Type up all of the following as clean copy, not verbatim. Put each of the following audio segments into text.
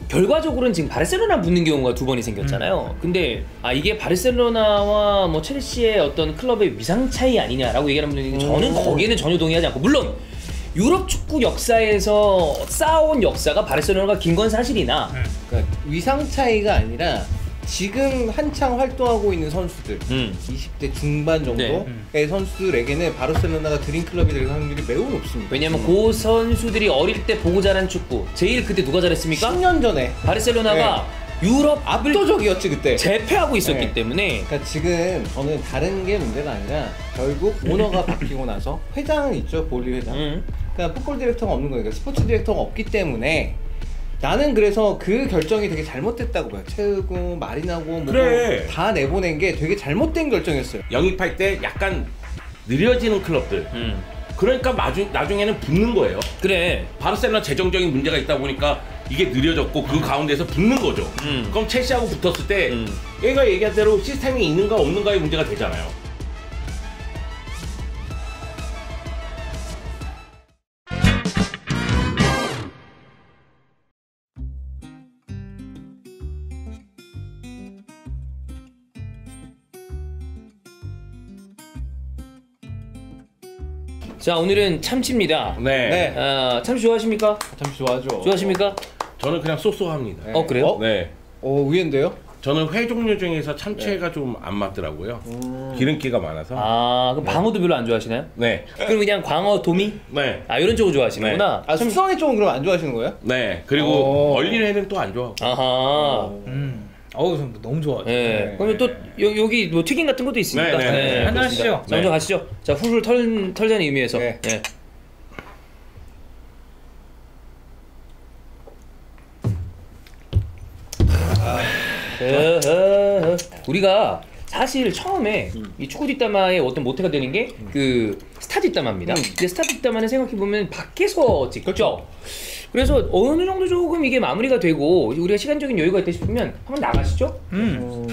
결과적으로는 지금 바르셀로나 붙는 경우가 2번이 생겼잖아요. 근데 이게 바르셀로나와 뭐 첼시의 어떤 클럽의 위상 차이 아니냐라고 얘기하는 분들이 있는데 저는 거기에는 전혀 동의하지 않고, 물론 유럽 축구 역사에서 쌓아온 역사가 바르셀로나가 긴 건 사실이나 그러니까 위상 차이가 아니라 지금 한창 활동하고 있는 선수들 20대 중반 정도의 선수들에게는 바르셀로나가 드림클럽이 될 확률이 매우 높습니다. 왜냐면 그 선수들이 어릴 때 보고 자란 축구, 제일 그때 누가 잘했습니까? 10년 전에 바르셀로나가 유럽 압도적이었지 그때. 제패하고 있었기 때문에. 그러니까 지금 저는 다른 게 문제가 아니라 결국 오너가 바뀌고 나서 회장은 있죠, 볼리 회장. 그러니까 풋볼 디렉터가 없는 거예요. 그러니까 스포츠 디렉터가 없기 때문에 나는 그래서 그 결정이 되게 잘못됐다고 봐요. 최우고 마리나고 뭐 그래. 다 내보낸 게 되게 잘못된 결정이었어요. 영입할 때 약간 느려지는 클럽들. 그러니까 나중에는 붙는 거예요. 그래. 바르셀로나 재정적인 문제가 있다 보니까 이게 느려졌고 그 가운데서 붙는 거죠. 그럼 첼시하고 붙었을 때 얘가 얘기한 대로 시스템이 있는가 없는가의 문제가 되잖아요. 자, 오늘은 참치입니다. 네. 참치 좋아하십니까? 참치 좋아하죠. 좋아하십니까? 저는 그냥 쏘쏘합니다. 네. 그래요? 네. 의외인데요? 저는 회 종류 중에서 참치회가 좀 안 맞더라고요. 기름기가 많아서. 그럼 방어도 별로 안 좋아하시나요? 네. 그럼 그냥 광어, 도미? 네. 이런 쪽을 좋아하시는구나. 숙성회 쪽은 그럼 안 좋아하시는 거예요? 네. 그리고 얼린 회는 또 안 좋아하고. 아하. 저는 너무 좋아요. 네. 그러면 또 여기 뭐 튀김 같은 것도 있으니까. 네. 한잔 하시죠. 자, 먼저 가시죠. 자, 훌훌 털자는 의미에서. 네. 네. 우리가 사실 처음에 이 축구 뒷담화의 어떤 모태가 되는 게 그 스타 뒷담화입니다. 근데 스타 뒷담화는 생각해보면 밖에서 찍죠. 그래서 어느 정도 조금 이게 마무리가 되고 우리가 시간적인 여유가 있다 싶으면 한번 나가시죠.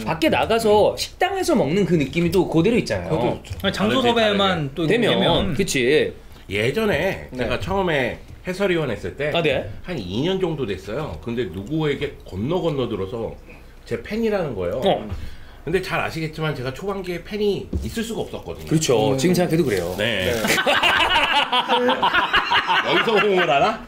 밖에 나가서 식당에서 먹는 그 느낌이 또 그대로 있잖아요. 장소 섭외만 또 되면 그치. 예전에 제가 처음에 해설위원 했을 때 네. 한 2년 정도 됐어요. 근데 누구에게 건너 들어서 제 팬이라는 거예요. 근데 잘 아시겠지만 제가 초반기에 팬이 있을 수가 없었거든요. 그렇죠. 지금 생각해도 그래요. 네. 여기서 호응을 하나?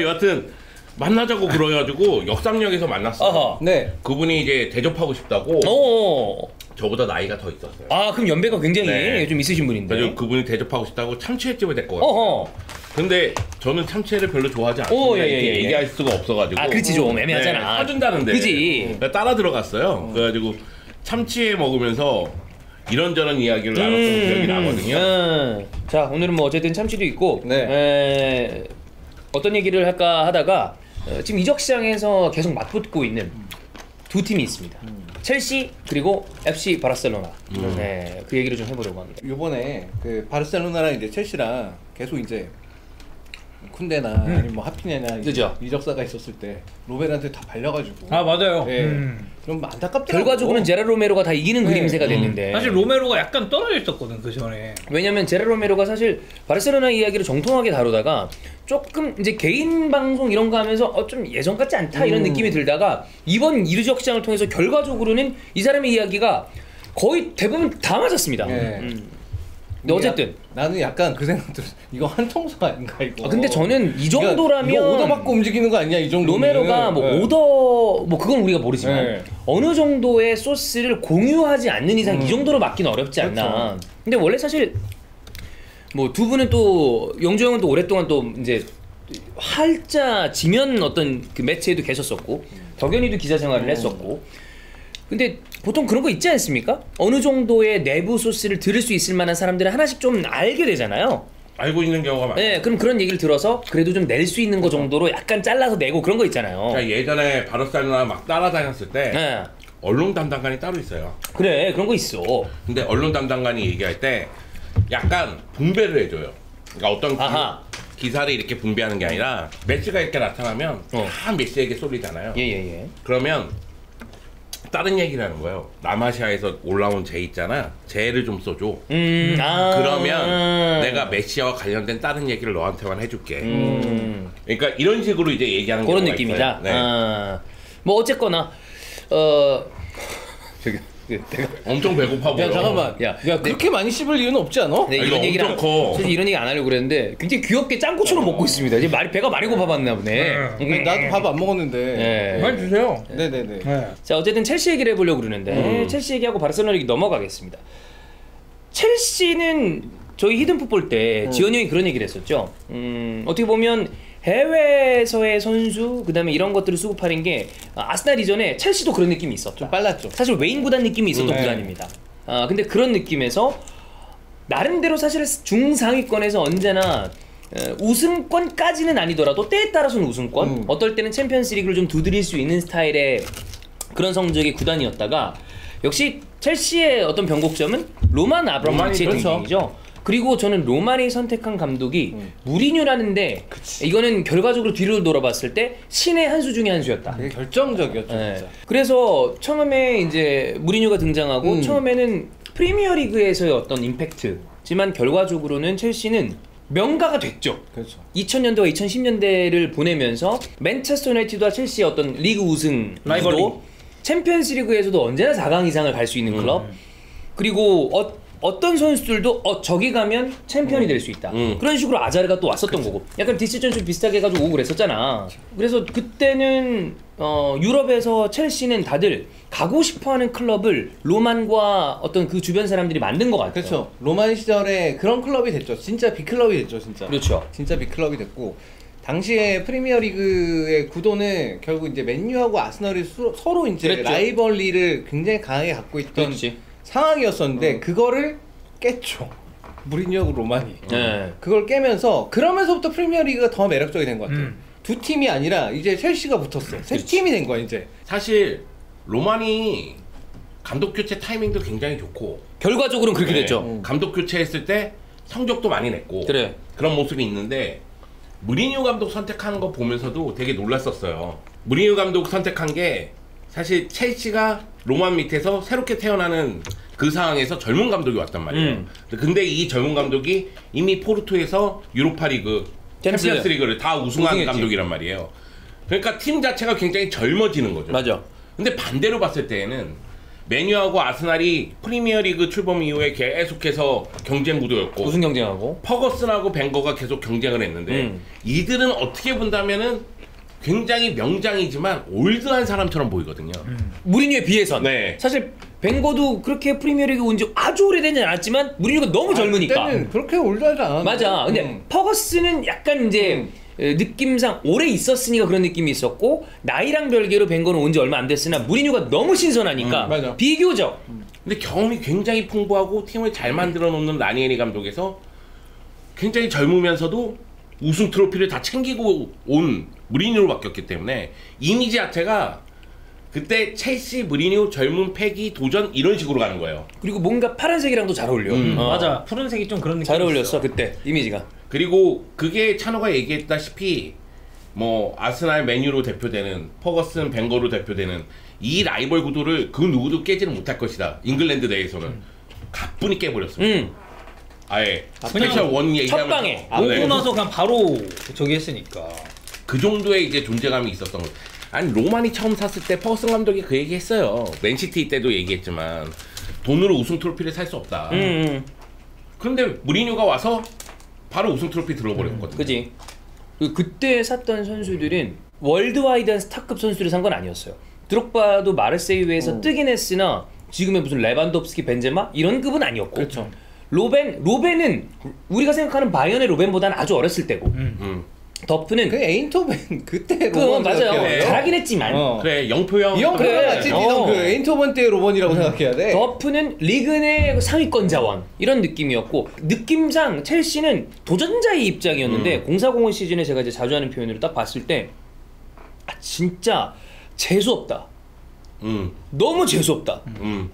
여하튼 만나자고 그래가지고 역삼역에서 만났어요. 네. 그분이 이제 대접하고 싶다고. 저보다 나이가 더 있었어요. 그럼 연배가 굉장히 좀 있으신 분인데. 그래서 그분이 대접하고 싶다고 참치회집을 데리고 갔어요. 근데 저는 참치회를 별로 좋아하지 않습니다. 이렇게 얘기할 수가 없어가지고. 그렇지, 좀 애매하잖아. 사준다는데. 그지. 따라 들어갔어요. 그래가지고 참치회 먹으면서 이런저런 이야기를 나눴던 기억이 나거든요. 자, 오늘은 뭐 어쨌든 참치도 있고 어떤 얘기를 할까 하다가 지금 이적 시장에서 계속 맞붙고 있는 두 팀이 있습니다. 첼시 그리고 FC 바르셀로나. 그 얘기를 좀 해보려고 합니다. 이번에 그 바르셀로나랑 이제 첼시랑 계속 이제 쿤데나 아니면 뭐 하피냐나 이적사가 있었을 때 로베르한테 다 발려가지고. 맞아요. 좀 안타깝더라고. 결과적으로는 제라 로메로가 다 이기는 그림새가 됐는데. 사실 로메로가 약간 떨어져 있었거든 그 전에. 왜냐면 제라 로메로가 사실 바르셀로나 이야기를 정통하게 다루다가 조금 이제 개인 방송 이런 거 하면서 좀 예전 같지 않다 이런 느낌이 들다가 이번 이적 시장을 통해서 결과적으로는 이 사람의 이야기가 거의 대부분 다 맞았습니다. 근데 어쨌든 나는 약간 그 생각 들었어. 이거 한통속 아닌가 이거. 근데 저는 이 정도라면 이거 오더 받고 움직이는 거 아니냐 이 정도. 로메로가 뭐 오더 뭐 그건 우리가 모르지만 어느 정도의 소스를 공유하지 않는 이상 이 정도로 맡기는 어렵지 않나. 그렇죠. 근데 원래 사실 뭐 두 분은 또 영주 형은 또 오랫동안 또 이제 활자 지면 어떤 그 매체에도 계셨었고 덕현이도 기자 생활을 했었고. 근데 보통 그런 거 있지 않습니까? 어느 정도의 내부 소스를 들을 수 있을 만한 사람들은 하나씩 좀 알게 되잖아요. 알고 있는 경우가 많아요. 네, 그럼 그런 얘기를 들어서 그래도 좀 낼 수 있는 거 정도로 약간 잘라서 내고 그런 거 있잖아요. 제가 예전에 바르셀로나 막 따라다녔을 때 언론 담당관이 따로 있어요. 그래, 그런 거 있어. 근데 언론 담당관이 얘기할 때 약간 분배를 해줘요. 그러니까 어떤 기사를 이렇게 분배하는 게 아니라 메시가 이렇게 나타나면 다 메시에게 쏠리잖아요. 예예예. 그러면 다른 얘기라는 거예요. 남아시아에서 올라온 제 있잖아. 쟤를 좀 써줘. 그러면 내가 메시아와 관련된 다른 얘기를 너한테만 해줄게. 그러니까 이런 식으로 이제 얘기하는 그런 경우가 느낌이다. 있어요. 네. 뭐 어쨌거나 저기 내가 엄청 배고파 보여. 야 잠깐만. 야, 야 그렇게 많이 씹을 이유는 없지 않아? 네, 이거 이런 얘기를 엄청 커. 사실 이런 얘기 안 하려고 그랬는데 굉장히 귀엽게 짱구처럼 먹고 있습니다. 이제 배가 많이 고파봤나 보네. 아니, 나도 밥 안 먹었는데. 네. 많이 주세요. 네네네. 네. 자 어쨌든 첼시 얘기를 해보려고 그러는데 첼시 얘기하고 바르셀로나 얘기 넘어가겠습니다. 첼시는 저희 히든풋볼 때 지원이 형이 그런 얘기를 했었죠. 어떻게 보면 해외에서의 선수 그다음에 이런 것들을 수급하는 게 아스날 이전에 첼시도 그런 느낌이 있었다. 좀 빨랐죠. 사실 웨인 구단 느낌이 있었던 네. 구단입니다. 근데 그런 느낌에서 나름대로 사실 중상위권에서 언제나 우승권까지는 아니더라도 때에 따라서는 우승권, 어떨 때는 챔피언스리그를 좀 두드릴 수 있는 스타일의 그런 성적의 구단이었다가 역시 첼시의 어떤 변곡점은 로만 아브라모비치의 로만이, 등장이죠. 그리고 저는 로만이 선택한 감독이 무리뉴라는데 이거는 결과적으로 뒤로 돌아봤을 때 신의 한 수 중에 한 수였다. 되게 결정적이었죠 네. 진짜. 그래서 처음에 이제 무리뉴가 등장하고 처음에는 프리미어리그에서의 어떤 임팩트지만 결과적으로는 첼시는 명가가 됐죠. 그렇죠. 2000년대와 2010년대를 보내면서 맨체스터 유나이티드와 첼시의 어떤 리그 우승 라이벌리. 챔피언스리그에서도 언제나 4강 이상을 갈 수 있는 클럽. 그리고 어떤 선수들도 저기 가면 챔피언이 될 수 있다. 그런 식으로 아자르가 또 왔었던 거고. 약간 디시전 좀 비슷하게 해가지고 오고 그랬었잖아. 그래서 그때는 유럽에서 첼시는 다들 가고 싶어하는 클럽을 로만과 어떤 그 주변 사람들이 만든 것 같아요. 그렇죠. 로만 시절에 그런 클럽이 됐죠. 진짜 빅클럽이 됐죠, 진짜. 그렇죠. 진짜 빅클럽이 됐고 당시에 프리미어리그의 구도는 결국 이제 맨유하고 아스널이 서로 이제 그랬죠. 라이벌리를 굉장히 강하게 갖고 있던 그렇지. 상황이었었는데 그거를 깼죠. 무리뉴하고 로만이. 네. 그걸 깨면서 그러면서부터 프리미어리그가 더 매력적이 된 것 같아요. 두 팀이 아니라 이제 첼시가 붙었어. 세 팀이 된 거야 이제. 사실 로만이 감독 교체 타이밍도 굉장히 좋고 결과적으로는 그렇게 네, 됐죠. 감독 교체했을 때 성적도 많이 냈고 그래. 그런 모습이 있는데 무리뉴 감독 선택하는 거 보면서도 되게 놀랐었어요. 무리뉴 감독 선택한 게 사실 첼시가 로만 밑에서 새롭게 태어나는 그 상황에서 젊은 감독이 왔단 말이에요. 근데 이 젊은 감독이 이미 포르투에서 유로파리그, 챔피언스리그를 다 우승한 우승했지. 감독이란 말이에요. 그러니까 팀 자체가 굉장히 젊어지는 거죠. 맞아. 근데 반대로 봤을 때에는 맨유하고 아스날이 프리미어리그 출범 이후에 계속해서 경쟁 구도였고 우승 경쟁하고. 퍼거슨하고 벵거가 계속 경쟁을 했는데 이들은 어떻게 본다면은 굉장히 명장이지만 올드한 사람처럼 보이거든요. 무리뉴에 비해선. 네. 사실 벵거도 그렇게 프리미어리그 온 지 아주 오래되지 않았지만 무리뉴가 너무 젊으니까. 그때는 그렇게 올드하지 않았는데. 맞아. 근데 퍼거스는 약간 이제 느낌상 오래 있었으니까 그런 느낌이 있었고 나이랑 별개로 벵거는 온 지 얼마 안 됐으나 무리뉴가 너무 신선하니까 맞아. 비교적 근데 경험이 굉장히 풍부하고 팀을 잘 만들어 놓는 라니에리 감독에서 굉장히 젊으면서도 우승 트로피를 다 챙기고 온 무리뉴로 바뀌었기 때문에 이미지 자체가 그때 첼시, 무리뉴, 젊은 패기, 도전 이런 식으로 가는 거예요. 그리고 뭔가 파란색이랑도 잘 어울려. 맞아. 푸른색이 좀 그런 느낌. 잘 어울렸어 그때 이미지가. 그리고 그게 찬호가 얘기했다시피 뭐 아스날, 맨유로 대표되는 퍼거슨, 벵거로 대표되는 이 라이벌 구도를 그 누구도 깨지는 못할 것이다. 잉글랜드 내에서는 가뿐히 깨버렸습니다. 아예 스페셜 원 얘기하면 첫 방에. 오고 나서 그냥 바로 저기 했으니까. 그 정도의 이제 존재감이 있었던 거죠. 아니 로만이 처음 샀을 때 퍼거슨 감독이 그 얘기했어요. 맨시티 때도 얘기했지만 돈으로 우승 트로피를 살 수 없다. 그런데 무리뉴가 와서 바로 우승 트로피 들어버렸거든요. 그지. 그때 샀던 선수들은 월드와이드한 스타급 선수들을 산 건 아니었어요. 드록바도 마르세유에서 뜨긴 했으나 지금의 무슨 레반도프스키, 벤제마 이런 급은 아니었고. 그렇죠. 로벤은 우리가 생각하는 바이언의 로벤보다는 아주 어렸을 때고. 더프는 그 에인토벤 그때 그 로번 맞아요. 생각해야 돼요. 잘하긴 했지만 그래 영표형 이 형 그래. 그래 맞지? 니형 그 에인토벤 때의 로번이라고 생각해야 돼. 더프는 리그 내 상위권 자원 이런 느낌이었고 느낌상 첼시는 도전자의 입장이었는데 0405 시즌에 제가 이제 자주 하는 표현으로 딱 봤을 때 진짜 재수없다. 너무 재수없다.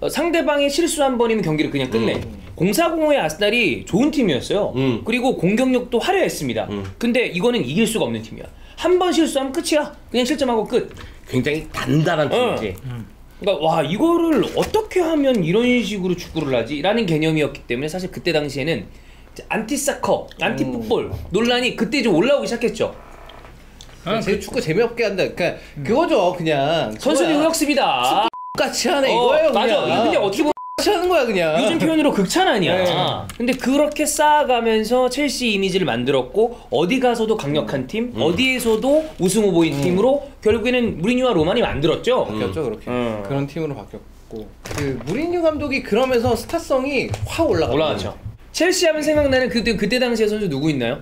상대방의 실수 한 번이면 경기를 그냥 끝내. 0405의 아스날이 좋은 팀이었어요. 그리고 공격력도 화려했습니다. 근데 이거는 이길 수가 없는 팀이야. 한 번 실수하면 끝이야. 그냥 실점하고 끝. 굉장히 단단한 팀이지. 그러니까 와 이거를 어떻게 하면 이런 식으로 축구를 하지라는 개념이었기 때문에 사실 그때 당시에는 안티사커, 안티풋볼 논란이 그때 좀 올라오기 시작했죠. 제 축구 재미없게 한다. 그러니까 그거죠, 그냥. 선수들 흑역습이다. 같이 하네 이거예요, 맞아. 그냥. 근데 어떻게 보면 같이 하는 거야, 그냥. 요즘 표현으로 극찬 아니야. 네. 근데 그렇게 쌓아가면서 첼시 이미지를 만들었고 어디 가서도 강력한 팀, 어디에서도 우승 후보인 팀으로 결국에는 무리뉴와 로만이 만들었죠. 바뀌었죠, 그렇게. 그런 팀으로 바뀌었고. 그 무리뉴 감독이 그러면서 스타성이 확 올라갔죠. 첼시 하면 생각나는 그때 당시의 선수 누구 있나요?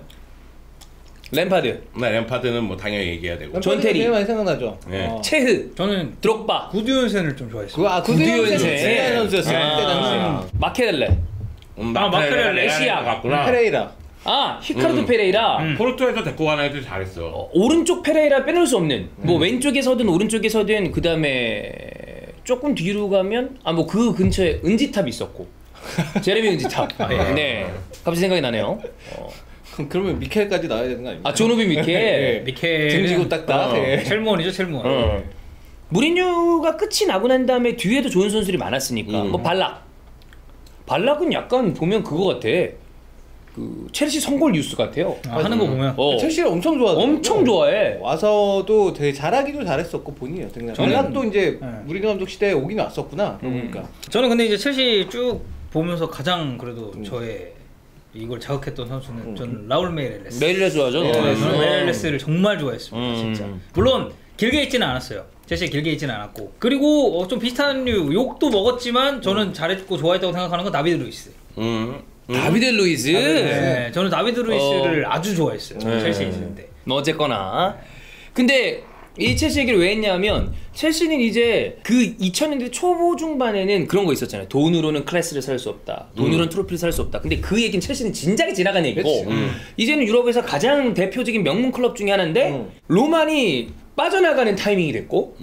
램파드, 네, 램파드는 뭐 당연히 얘기해야 되고. 존 테리. 제일 많이 생각나죠. 네. 체흐, 저는 드록바, 구두연센을 좀 좋아했어요. 구두연세 구두연세. 선수였어요. 그때 당시. 마케렐레, 마케렐레, 레시아 갔구나. 페레이라. 히카르도 페레이라. 포르투에서 데리고 가는 애들 잘했어. 오른쪽 페레이라 빼놓을 수 없는. 뭐 왼쪽에서든 오른쪽에서든 그 다음에 조금 뒤로 가면 뭐 그 근처에 은지탑이 있었고. 제레미 은지탑. 네. 갑자기 생각이 나네요. 그러면 미켈까지 나와야 되는 거 아닙니까? 조노비 미켈. 미켈 등지고 딱딱. 예. 첼몬이죠, 첼몬. 무리뉴가 끝이 나고 난 다음에 뒤에도 좋은 선수들이 많았으니까. 뭐 발락은 약간 보면 그거 같아. 그 첼시 선골 뉴스 같아요. 하는 거 보면 첼시를 엄청 좋아하더라고요. 엄청 좋아해. 와서도 되게 잘하기도 잘했었고 본인이요. 발락도 이제 무리뉴 감독 시대에 오긴 왔었구나. 그러니까. 저는 근데 이제 첼시 쭉 보면서 가장 그래도 저의 이걸 자극했던 선수는 저는 라울 메이렐레스. 메이렐레스 좋아하죠. 저는 메이렐레스를 정말 좋아했습니다. 진짜. 물론 길게 있지는 않았어요. 첼시에 길게 있지는 않았고. 그리고 좀 비슷한 류 욕도 먹었지만 저는 잘했고 좋아했다고 생각하는 건 다비드 루이스. 다비드 루이즈. 네, 저는 다비드 루이스를 아주 좋아했어요. 첼시에 있는데. 어쨌거나. 근데 이 첼시 얘기를 왜 했냐면 첼시는 이제 그 2000년대 초보 중반에는 그런 거 있었잖아요. 돈으로는 클래스를 살 수 없다. 돈으로는 트로피를 살 수 없다. 근데 그 얘기는 첼시는 진작에 지나간 얘기고 이제는 유럽에서 가장 대표적인 명문 클럽 중에 하나인데 로만이 빠져나가는 타이밍이 됐고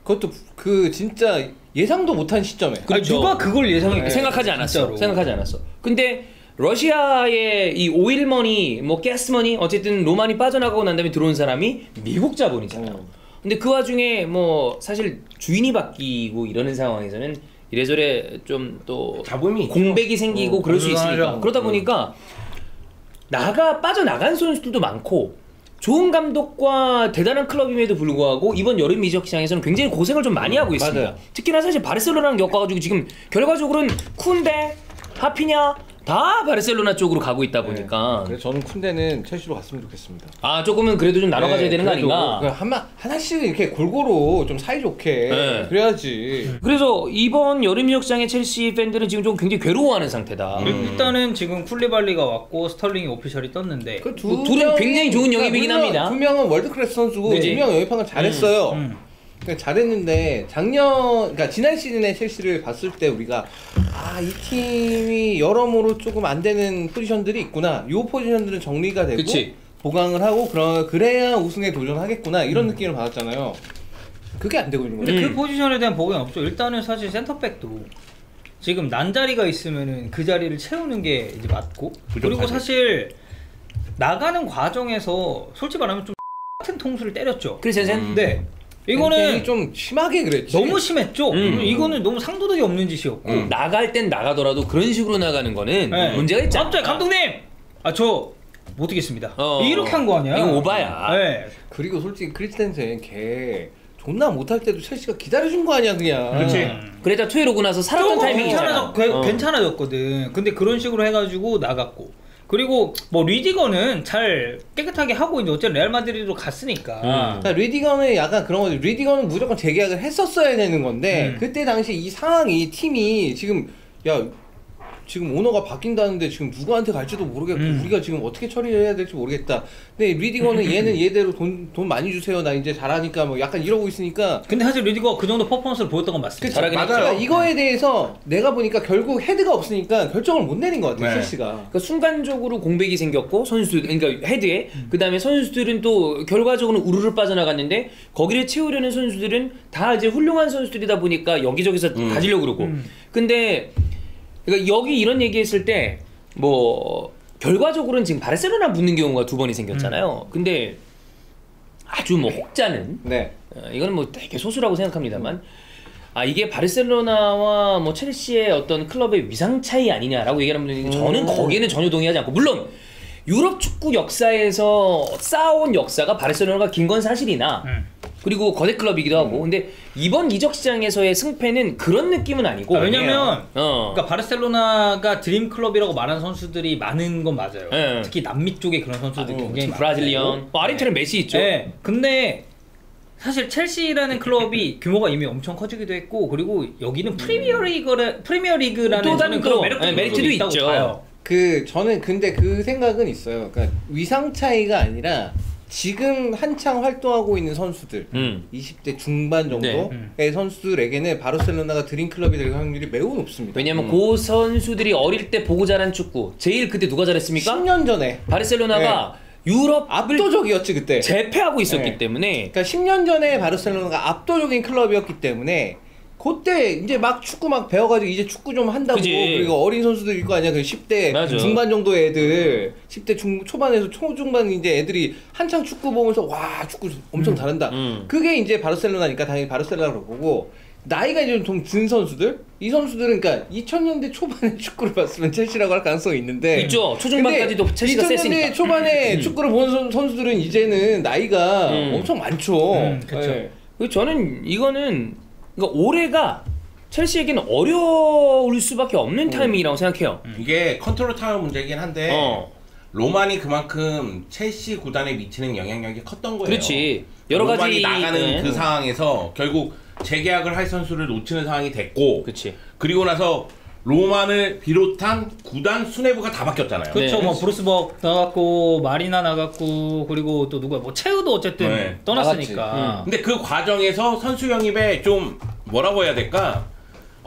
그것도 그 진짜 예상도 못한 시점에. 그렇죠. 누가 그걸 예상했겠어요? 생각하지 않았어. 진짜로. 생각하지 않았어. 근데 러시아의 이 오일머니, 뭐 가스머니 어쨌든 로만이 빠져나가고 난 다음에 들어온 사람이 미국 자본이잖아요. 근데 그 와중에 뭐 사실 주인이 바뀌고 이러는 상황에서는 이래저래 좀 또 잡음이 공백이 생기고 그럴 수 있으니까 그러다 보니까 빠져나간 선수들도 많고 좋은 감독과 대단한 클럽임에도 불구하고 이번 여름 이적 시장에서는 굉장히 고생을 좀 많이 하고 있습니다. 맞아요. 특히나 사실 바르셀로나랑 엮어가지고 지금 결과적으로는 쿤데, 하피냐 다 바르셀로나 쪽으로 가고 있다 보니까 그래서 저는 쿤데는 첼시로 갔으면 좋겠습니다. 조금은 그래도 좀 나눠 가져야 되는 거 아닌가. 하나씩 이렇게 골고루 좀 사이좋게 그래야지. 그래서 이번 여름 이적 시장의 첼시 팬들은 지금 좀 굉장히 괴로워하는 상태다. 일단은 지금 쿨리발리가 왔고 스털링이 오피셜이 떴는데 둘은 굉장히 좋은 영입이긴 합니다. 두 명은 월드 클래스 선수고 그치? 두 명 영입한 건 잘했어요. 그러니까 잘했는데 그러니까 지난 시즌에 첼시를 봤을 때 우리가 이 팀이 여러모로 조금 안 되는 포지션들이 있구나. 요 포지션들은 정리가 되고 그치? 보강을 하고 그래야 우승에 도전하겠구나 이런 느낌을 받았잖아요. 그게 안 되고 있는 거죠. 근데 그 포지션에 대한 보강이 없죠. 일단은 사실 센터백도 지금 난 자리가 있으면은 그 자리를 채우는 게 이제 맞고 그리고 사실 나가는 과정에서 솔직히 말하면 좀 같은 통수를 때렸죠. 크리스텐센? 네. 이거는 좀 심하게 그랬지. 너무 심했죠. 이거는 너무 상도덕이 없는 짓이었고 나갈 땐 나가더라도 그런 식으로 나가는 거는 문제가 있잖아. 갑자기 감독님! 저 못하겠습니다. 이렇게 한 거 아니야? 이건 오바야. 네. 그리고 솔직히 크리스텐센 걔 존나 못할 때도 첼시가 기다려준 거 아니야 그냥. 그렇지. 그러다 투에 오고 나서 살았던 타이밍이 있잖아. 괜찮아졌거든. 근데 그런 식으로 해가지고 나갔고 그리고 뭐 리디거는 잘 깨끗하게 하고 이제 어쨌든 레알 마드리드로 갔으니까. 그러니까 리디거는 약간 그런 거지. 리디거는 무조건 재계약을 했었어야 되는 건데 그때 당시 이 상황이 팀이 지금 지금 오너가 바뀐다는데 지금 누구한테 갈지도 모르겠고 우리가 지금 어떻게 처리해야 될지 모르겠다. 근데 리디거는 얘는 얘대로 돈 많이 주세요. 나 이제 잘하니까 뭐 약간 이러고 있으니까. 근데 사실 리디거가 그 정도 퍼포먼스를 보였던 건 맞습니다. 잘하긴 했죠. 그러니까 이거에 대해서 내가 보니까 결국 헤드가 없으니까 결정을 못 내린 것 같아요. 첼시가. 그러니까 순간적으로 공백이 생겼고 선수들 그러니까 헤드에 그다음에 선수들은 또 결과적으로 우르르 빠져나갔는데 거기를 채우려는 선수들은 다 이제 훌륭한 선수들이다 보니까 여기저기서 가지려고 그러고. 근데 그러니까 여기 이런 얘기했을 때 뭐 결과적으로는 지금 바르셀로나 붙는 경우가 2번이 생겼잖아요. 근데 아주 뭐 혹자는 네. 이거는 뭐 되게 소수라고 생각합니다만 이게 바르셀로나와 뭐 첼시의 어떤 클럽의 위상 차이 아니냐라고 얘기하는 분들이 저는 거기에는 전혀 동의하지 않고, 물론 유럽 축구 역사에서 쌓아온 역사가 바르셀로나가 긴 건 사실이나 그리고 거대 클럽이기도 하고, 근데 이번 이적 시장에서의 승패는 그런 느낌은 아니고. 왜냐면 그러니까 바르셀로나가 드림 클럽이라고 말하는 선수들이 많은 건 맞아요. 네. 특히 남미 쪽에 그런 선수들이 굉장히 브라질리언, 뭐 아르헨티나는 메시 있죠. 네. 근데 사실 첼시라는 클럽이 규모가 이미 엄청 커지기도 했고, 그리고 여기는 프리미어리그라는 또 다른 그런 또, 매력적인 메리트도 면이 있다고 있죠. 봐요. 저는 근데 그 생각은 있어요. 그러니까 위상 차이가 아니라 지금 한창 활동하고 있는 선수들 20대 중반 정도의 선수들에게는 바르셀로나가 드림클럽이 될 확률이 매우 높습니다. 왜냐면 그 선수들이 어릴 때 보고 자란 축구, 제일 그때 누가 잘했습니까? 10년 전에 바르셀로나가 유럽 압도적이었지 그때. 제패하고 있었기 때문에. 그러니까 10년 전에 바르셀로나가 압도적인 클럽이었기 때문에 그때 이제 막 축구 막 배워가지고 이제 축구 좀 한다고. 그치. 그리고 어린 선수들 있고 아니야, 그 10대 맞아. 중반 정도의 애들, 10대 초반에서 초중반 이제 애들이 한창 축구 보면서 와 축구 엄청 잘한다. 그게 이제 바르셀로나니까 당연히 바르셀로나로 보고, 나이가 이제 좀 든 선수들, 이 선수들은 그러니까 2000년대 초반에 축구를 봤으면 첼시라고 할 가능성이 있는데 있죠. 초중반까지도 첼시가 2000년대 셌으니까. 초반에 축구를 본 선수들은 이제는 나이가 엄청 많죠. 그쵸. 네. 저는 이거는, 그러니까 올해가 첼시에게는 어려울 수밖에 없는 타이밍이라고 생각해요. 이게 컨트롤 타워 문제이긴 한데 로만이 그만큼 첼시 구단에 미치는 영향력이 컸던 거예요. 그렇지. 여러 가지 로만이 나가는 그 상황에서 결국 재계약을 할 선수를 놓치는 상황이 됐고, 그렇지. 그리고 나서 로만을 비롯한 구단 수뇌부가 다 바뀌었잖아요. 그렇죠. 네. 뭐 브루스벅 나갔고 마리나 나갔고, 그리고 또 누구야, 뭐 채우도 어쨌든 네. 떠났으니까. 근데 그 과정에서 선수 영입에 좀 뭐라고 해야 될까?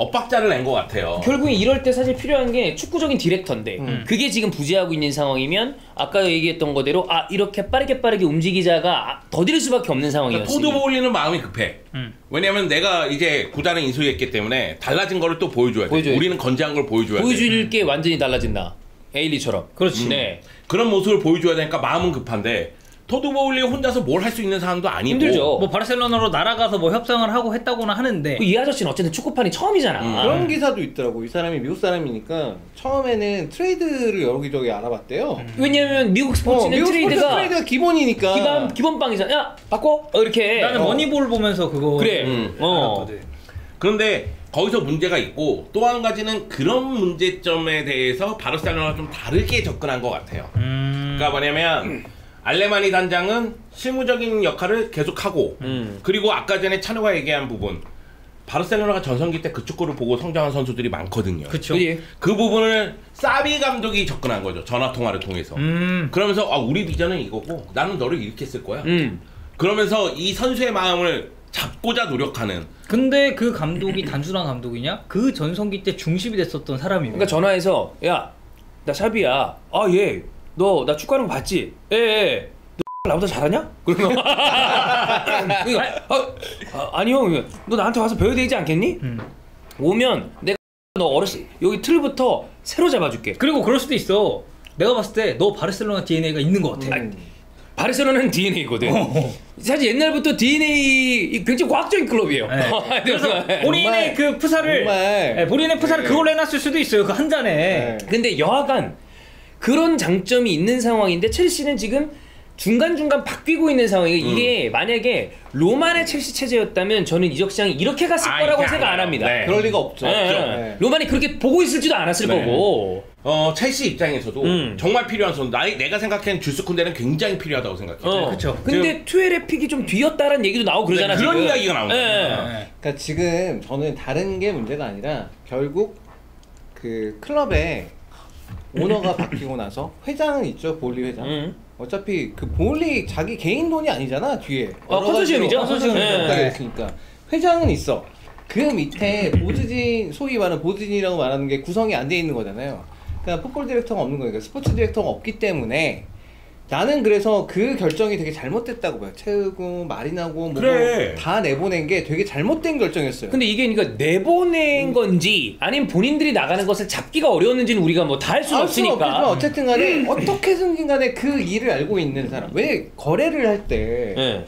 엇박자를 낸 것 같아요. 결국에 이럴 때 사실 필요한 게 축구적인 디렉터인데 그게 지금 부재하고 있는 상황이면 아까 얘기했던 거대로 이렇게 빠르게 움직이자가 더딜 수밖에 없는 그러니까 상황이었어요. 토드 보울리는 마음이 급해. 왜냐면 내가 이제 구단에 인수했기 때문에 달라진 거를 또 보여줘야 돼. 우리는 건재한 걸 보여줘야 돼. 보여줄 게 완전히 달라진다. 에일리처럼. 그렇지. 네. 그런 모습을 보여줘야 되니까 마음은 급한데 토드 보울리 혼자서 뭘 할 수 있는 상황도 아니고. 힘들죠. 뭐 바르셀로나로 날아가서 뭐 협상을 하고 했다고는 하는데, 이 아저씨는 어쨌든 축구판이 처음이잖아. 그런 기사도 있더라고. 이 사람이 미국 사람이니까 처음에는 트레이드를 여기저기 알아봤대요. 왜냐면 미국 스포츠는 미국 트레이드가 트레이드가 기본이니까. 기본빵이잖아. 야 바꿔 이렇게. 나는 머니볼 보면서 그거 그래. 알았거든. 그런데 거기서 문제가 있고, 또 한 가지는 그런 문제점에 대해서 바르셀로나가 좀 다르게 접근한 것 같아요. 그러니까 뭐냐면 알레마니 단장은 실무적인 역할을 계속하고, 그리고 아까 전에 찬우가 얘기한 부분, 바르셀로나가 전성기 때 그 축구를 보고 성장한 선수들이 많거든요. 그쵸. 그 부분을 사비 감독이 접근한 거죠. 전화 통화를 통해서. 그러면서 우리 비전은 이거고 나는 너를 이렇게 쓸 거야. 그러면서 이 선수의 마음을 잡고자 노력하는. 근데 그 감독이 단순한 감독이냐? 그 전성기 때 중심이 됐었던 사람이에요. 그러니까 전화해서 야 나 샤비야. 얘 너 나 축구하는 거 봤지? 예. 너 나보다 잘하냐? 그러면 아니 형, 너 나한테 와서 배워야 되지 않겠니? 오면 내가 너 어렸을 여기 틀부터 새로 잡아줄게. 그리고 그럴 수도 있어. 내가 봤을 때 너 바르셀로나 DNA가 있는 것 같아. 바르셀로나는 DNA거든. 사실 옛날부터 DNA 굉장히 과학적인 클럽이에요. 네. 그래서 본인의 그 프사를, 본인의 프사를 그걸로 해놨을 수도 있어요. 그 한 잔에. 근데 여하간 그런 장점이 있는 상황인데 첼시는 지금 중간중간 바뀌고 있는 상황이에요. 이게 만약에 로만의 첼시 체제였다면 저는 이적 시장이 이렇게 갔을 거라고 생각 안 합니다. 네. 그럴 리가 없죠. 네. 로만이 그렇게 보고 있을지도 않았을 거고. 첼시 입장에서도 정말 필요한 선수. 내가 생각하는 주스 쿤데는 굉장히 필요하다고 생각해요. 그렇죠. 근데 투엘의 픽이 좀 뒤였다는 얘기도 나오고 그러잖아. 그런 지금. 이야기가 나오는 거예요. 그러니까 지금 저는 다른 게 문제가 아니라 결국 그 클럽의 오너가 바뀌고 나서 회장은 있죠, 보울리 회장. 어차피 그 보울리 자기 개인 돈이 아니잖아, 뒤에. 컨소시엄이죠. 있으니까 회장은 있어. 그 밑에 보드진, 소위 말하는 보드진이라고 말하는 게 구성이 안 돼 있는 거잖아요. 그러니까 풋볼 디렉터가 없는 거니까 스포츠 디렉터가 없기 때문에 나는 그래서 그 결정이 되게 잘못됐다고 봐요. 채우고 마린하고 뭐 다 내보낸 게 되게 잘못된 결정이었어요. 근데 이게 그러니까 내보낸 건지 아니면 본인들이 나가는 것을 잡기가 어려웠는지는 우리가 뭐 다 할 수는 없으니까. 어쨌든 간에 어떻게든 간에 그 일을 알고 있는 사람. 왜 거래를 할 때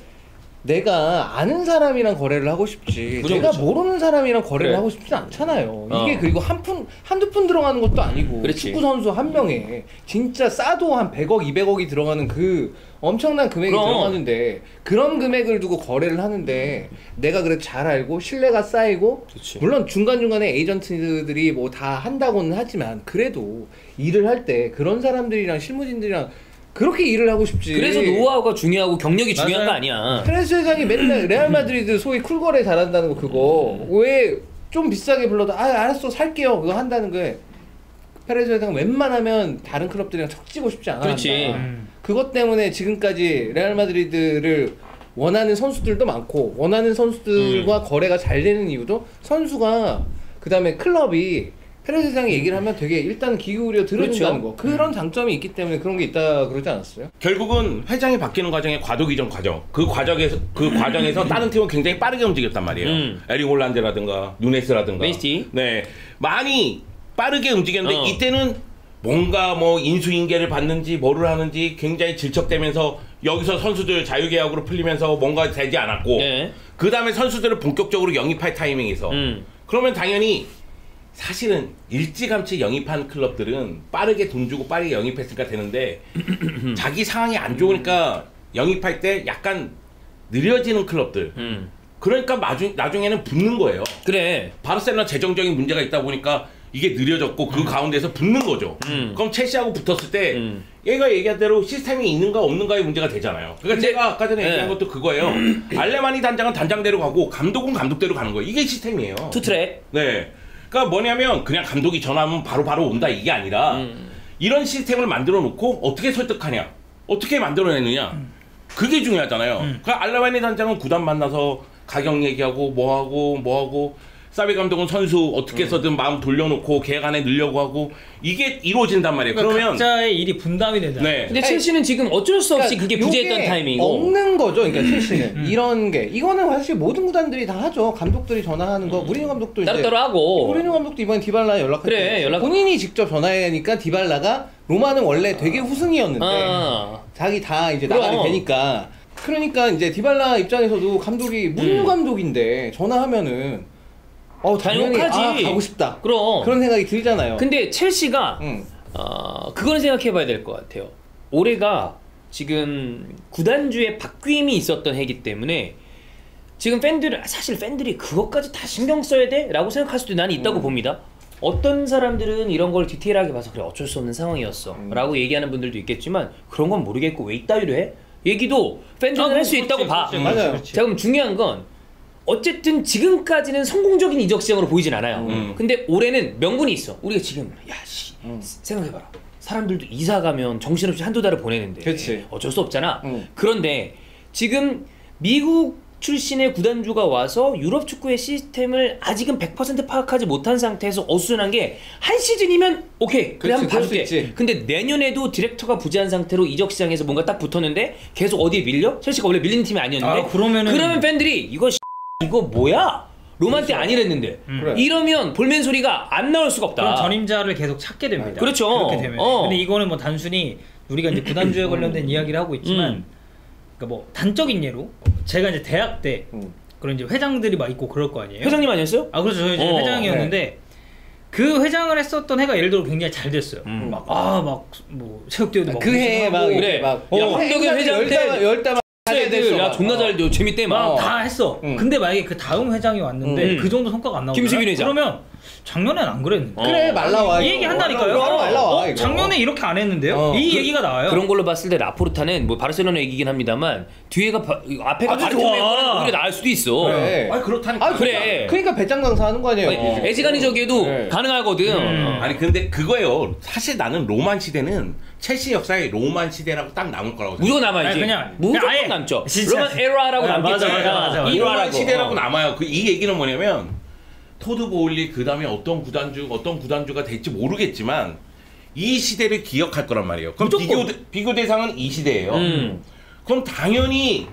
내가 아는 사람이랑 거래를 하고 싶지 무조건 내가 그렇죠. 모르는 사람이랑 거래를 그래. 하고 싶진 않잖아요. 어. 이게 그리고 한두 푼 들어가는 것도 아니고 그렇지. 축구 선수 한 명에 진짜 싸도 한 100억, 200억이 들어가는 그 엄청난 금액이 그럼. 들어가는데 그런 금액을 두고 거래를 하는데 내가 그래도 잘 알고 신뢰가 쌓이고 그치. 물론 중간중간에 에이전트들이 뭐 다 한다고는 하지만 그래도 일을 할 때 그런 사람들이랑 실무진들이랑 그렇게 일을 하고 싶지. 그래서 노하우가 중요하고 경력이 중요한 거 맞아요. 아니야. 페레스 회장이 맨날 레알 마드리드 소위 쿨거래 잘한다는 거 그거 왜 좀 비싸게 불러도 아 알았어 살게요 그거 한다는 거에 페레스 회장은 웬만하면 다른 클럽들이랑 척지고 싶지 않아. 그렇지. 한다. 그것 때문에 지금까지 레알 마드리드를 원하는 선수들도 많고 원하는 선수들과 거래가 잘 되는 이유도 선수가 그 다음에 클럽이 페레스 회장이 얘기를 하면 되게 일단 귀 기울여 들어준다는 그렇죠. 거 그런 장점이 있기 때문에 그런 게 있다 그러지 않았어요? 결국은 회장이 바뀌는 과정에 과도기 전 과정 그 과정에서 다른 팀은 굉장히 빠르게 움직였단 말이에요. 에릭 홀란드라든가 누네스라든가 맨시티. 네 많이 빠르게 움직였는데 어. 이때는 뭔가 뭐 인수인계를 받는지 뭐를 하는지 굉장히 질척대면서 여기서 선수들 자유계약으로 풀리면서 뭔가 되지 않았고 네. 그 다음에 선수들을 본격적으로 영입할 타이밍에서 그러면 당연히 사실은 일찌감치 영입한 클럽들은 빠르게 돈 주고 빠르게 영입했으니까 되는데 자기 상황이 안 좋으니까 영입할 때 약간 느려지는 클럽들 그러니까 나중에는 붙는 거예요. 그래. 바르셀로나 재정적인 문제가 있다 보니까 이게 느려졌고 그 가운데서 붙는 거죠. 그럼 첼시하고 붙었을 때 얘가 얘기한 대로 시스템이 있는가 없는가의 문제가 되잖아요. 그러니까 근데, 제가 아까 전에 얘기한 네. 것도 그거예요. 알레마니 단장은 단장대로 가고 감독은 감독대로 가는 거예요. 이게 시스템이에요. 투트랙. 네. 그러니까 뭐냐면 그냥 감독이 전화하면 바로 온다 이게 아니라 이런 시스템을 만들어 놓고 어떻게 설득하냐 어떻게 만들어내느냐 그게 중요하잖아요. 그러니까 알레마니 단장은 구단 만나서 가격 얘기하고 뭐하고 사비 감독은 선수 어떻게 해서든 마음 돌려놓고 계약 안에 넣으려고 하고 이게 이루어진단 말이에요. 그러니까 그러면 각자의 일이 분담이 되잖아요. 네. 근데 첼시는 지금 어쩔 수 없이 그게 부재했던 요게 타이밍이고. 없는 거죠. 그러니까 첼시는 이런 게 이거는 사실 모든 구단들이 다 하죠. 감독들이 전화하는 거 무리뉴 감독도 이제 따로따로 하고. 무리뉴 감독도 이번에 디발라에 연락했죠. 그래, 연락- 본인이 직접 전화하니까 디발라가 로마는 원래 되게 후승이었는데 아. 자기 다 이제 그럼. 나가게 되니까 그러니까 이제 디발라 입장에서도 감독이 무리뉴 감독인데 전화하면은 당연히 당연하지. 가고 싶다. 그럼. 그런 생각이 들잖아요. 근데 첼시가 응. 그거는 생각해봐야 될 것 같아요. 올해가 지금 구단주의 바뀜이 있었던 해이기 때문에 지금 사실 팬들이 그것까지 다 신경 써야 돼? 라고 생각할 수도 나는 있다고 봅니다. 어떤 사람들은 이런 걸 디테일하게 봐서 그래 어쩔 수 없는 상황이었어 라고 얘기하는 분들도 있겠지만 그런 건 모르겠고 왜 이따위로 해? 얘기도 팬들은 할 수 있다고 봐. 맞아요. 자 그럼 중요한 건 어쨌든 지금까지는 성공적인 이적 시장으로 보이진 않아요. 근데 올해는 명분이 있어. 우리가 지금 생각해봐라. 사람들도 이사 가면 정신없이 한두 달을 보내는데 그치. 어쩔 수 없잖아. 그런데 지금 미국 출신의 구단주가 와서 유럽 축구의 시스템을 아직은 100% 파악하지 못한 상태에서 어수선한 게 한 시즌이면 오케이 그래 한번 그럴 수 봐줄게. 있지. 근데 내년에도 디렉터가 부재한 상태로 이적 시장에서 뭔가 딱 붙었는데 계속 어디에 밀려? 첼시가 원래 밀리는 팀이 아니었는데 그러면 팬들이 이거 뭐야? 로만 때 아니랬는데 그래. 이러면 볼멘 소리가 안 나올 수가 없다. 그럼 전임자를 계속 찾게 됩니다. 그렇죠. 그렇게 되면. 어. 근데 이거는 뭐 단순히 우리가 이제 구단주에 관련된 이야기를 하고 있지만, 그러니까 뭐 단적인 예로 제가 이제 대학 때 그런 이제 회장들이 막 있고 그럴 거 아니에요. 회장님 아니었어요? 아 그렇죠. 저희 이제 회장이었는데 그 회장을 했었던 해가 예를 들어 굉장히 잘 됐어요. 뭐 체육대회도 그 해에 막 그래. 이래 막 야, 황덕현 회장 때 열다만 애들 야 존나 잘 돼. 재밌대 막. 다 했어. 근데 만약에 그 다음 회장이 왔는데 그 정도 성과가 안 나오잖아. 김수빈 회장. 그러면 작년엔 안 그랬는데. 그래 말라와 이 얘기 한다니까요. 말라와 이거. 작년에 이렇게 안 했는데요. 이 얘기가 나와요. 그런 걸로 봤을 때 라포르타는 뭐 바르셀로나 얘기긴 합니다만 뒤에가 앞에가 아주 바르셀로나 좋아. 오히려 나을 수도 있어. 그래. 아니 그렇다니까. 아 그래. 그러니까 배짱 장사하는 거 아니에요. 애지간히 저기에도 네. 가능하거든. 아니 근데 그거예요. 사실 나는 로만 시대는 첼시 역사의 로만 시대라고 딱 남을 거라고 생각해. 무조건 남아있지. 아니, 그냥 무조건 아예 남죠. 진짜. 로만 에라라고 아, 남겠지. 맞아. 이 로만 일화라고. 시대라고 남아요. 이 얘기는 뭐냐면 토드 보울리 그 다음에 어떤 구단주가 될지 모르겠지만 이 시대를 기억할 거란 말이에요. 그럼 비교 대상은 이 시대예요. 그럼 당연히